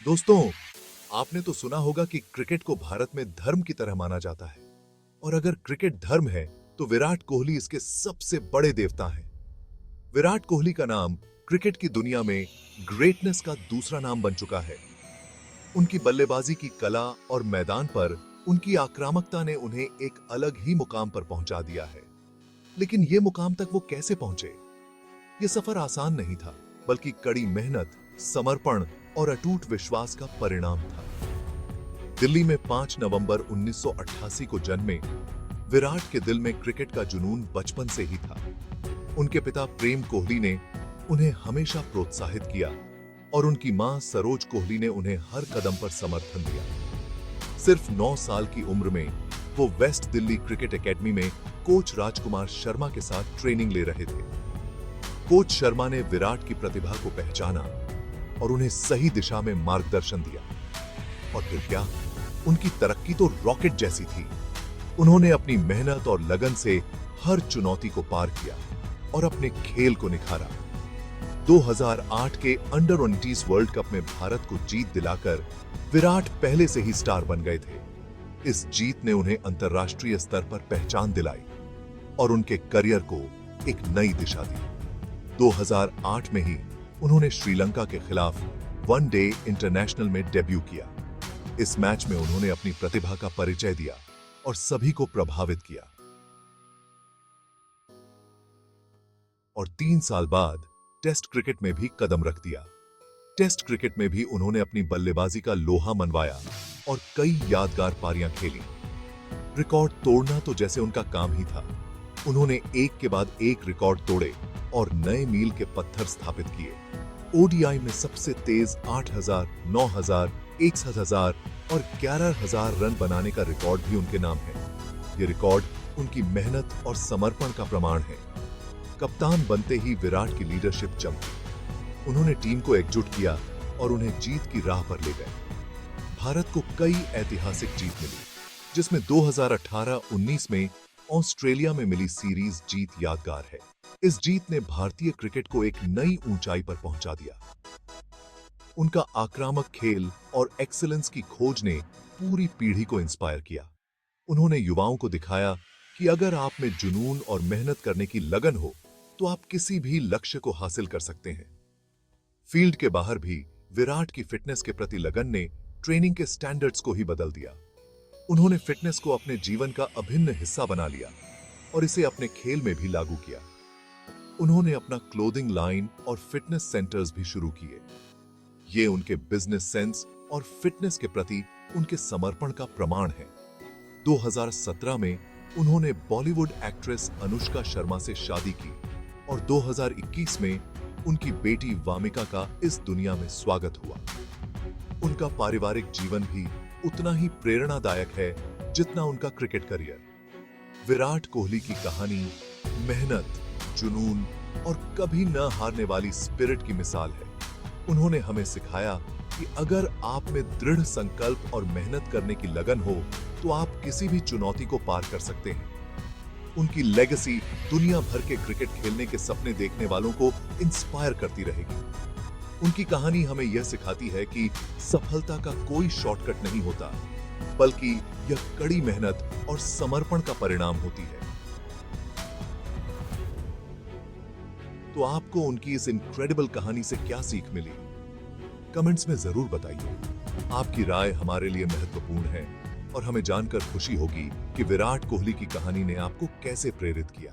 दोस्तों, आपने तो सुना होगा कि क्रिकेट को भारत में धर्म की तरह माना जाता है। और अगर क्रिकेट धर्म है तो विराट कोहली इसके सबसे बड़े देवता हैं। विराट कोहली का नाम क्रिकेट की दुनिया में ग्रेटनेस का दूसरा नाम बन चुका है। उनकी बल्लेबाजी की कला और मैदान पर उनकी आक्रामकता ने उन्हें एक अलग ही मुकाम पर पहुंचा दिया है। लेकिन यह मुकाम तक वो कैसे पहुंचे? ये सफर आसान नहीं था, बल्कि कड़ी मेहनत, समर्पण और अटूट विश्वास का परिणाम था। दिल्ली में 5 नवंबर 1988 को जन्मे विराट के दिल में क्रिकेट का जुनून बचपन से ही था। उनके पिता प्रेम कोहली ने उन्हें हमेशा प्रोत्साहित किया और उनकी मां सरोज कोहली ने उन्हें हर कदम पर समर्थन दिया। सिर्फ 9 साल की उम्र में वो वेस्ट दिल्ली क्रिकेट एकेडमी में कोच राजकुमार शर्मा के साथ ट्रेनिंग ले रहे थे। कोच शर्मा ने विराट की प्रतिभा को पहचाना और उन्हें सही दिशा में मार्गदर्शन दिया। और फिर क्या, उनकी तरक्की तो रॉकेट जैसी थी। उन्होंने अपनी मेहनत और लगन से हर चुनौती को पार किया और अपने खेल को निखारा। 2008 के अंडर 19 वर्ल्ड कप में भारत को जीत दिलाकर विराट पहले से ही स्टार बन गए थे। इस जीत ने उन्हें अंतर्राष्ट्रीय स्तर पर पहचान दिलाई और उनके करियर को एक नई दिशा दी। 2008 में ही उन्होंने श्रीलंका के खिलाफ वनडे इंटरनेशनल में डेब्यू किया। इस मैच में उन्होंने अपनी प्रतिभा का परिचय दिया और सभी को प्रभावित किया। और 3 साल बाद टेस्ट क्रिकेट में भी कदम रख दिया। टेस्ट क्रिकेट में भी उन्होंने अपनी बल्लेबाजी का लोहा मनवाया और कई यादगार पारियां खेली। रिकॉर्ड तोड़ना तो जैसे उनका काम ही था। उन्होंने एक के बाद एक रिकॉर्ड तोड़े और नए मील के पत्थर स्थापित किए। ओडीआई में सबसे तेज 8,000, 9,000, 1,000 और 11,000 रन बनाने का रिकॉर्ड भी उनके नाम है। ये रिकॉर्ड उनकी मेहनत और समर्पण का प्रमाण है। कप्तान बनते ही विराट की लीडरशिप चमकी। उन्होंने टीम को एकजुट किया और उन्हें जीत की राह पर ले गए। भारत को कई ऐतिहासिक जीत मिली, जिसमें 2018-19 में ऑस्ट्रेलिया में मिली सीरीज जीत यादगार है। इस जीत ने भारतीय क्रिकेट को एक नई ऊंचाई पर पहुंचा दिया। उनका आक्रामक खेल और एक्सीलेंस की खोज ने पूरी पीढ़ी को इंस्पायर किया। उन्होंने युवाओं को दिखाया कि अगर आप में जुनून और मेहनत करने की लगन हो तो आप किसी भी लक्ष्य को हासिल कर सकते हैं। फील्ड के बाहर भी विराट की फिटनेस के प्रति लगन ने ट्रेनिंग के स्टैंडर्ड्स को ही बदल दिया। उन्होंने फिटनेस को अपने जीवन का अभिन्न हिस्सा बना लिया और इसे अपने खेल में भी लागू किया। उन्होंने अपना क्लोथिंग लाइन और फिटनेस सेंटर्स भी शुरू किए। ये उनके बिजनेस सेंस और फिटनेस के प्रति उनके समर्पण का प्रमाण है। 2017 में उन्होंने बॉलीवुड एक्ट्रेस अनुष्का शर्मा से शादी की और 2021 में उनकी बेटी वामिका का इस दुनिया में स्वागत हुआ। उनका पारिवारिक जीवन भी उतना ही प्रेरणादायक है जितना उनका क्रिकेट करियर। विराट कोहली की कहानी मेहनत, जुनून और कभी न हारने वाली स्पिरिट की मिसाल है। उन्होंने हमें सिखाया कि अगर आप में दृढ़ संकल्प और मेहनत करने की लगन हो तो आप किसी भी चुनौती को पार कर सकते हैं। उनकी लेगेसी दुनिया भर के क्रिकेट खेलने के सपने देखने वालों को इंस्पायर करती रहेगी। उनकी कहानी हमें यह सिखाती है कि सफलता का कोई शॉर्टकट नहीं होता, बल्कि यह कड़ी मेहनत और समर्पण का परिणाम होती है। तो आपको उनकी इस इनक्रेडिबल कहानी से क्या सीख मिली? कमेंट्स में जरूर बताइए। आपकी राय हमारे लिए महत्वपूर्ण है और हमें जानकर खुशी होगी कि विराट कोहली की कहानी ने आपको कैसे प्रेरित किया।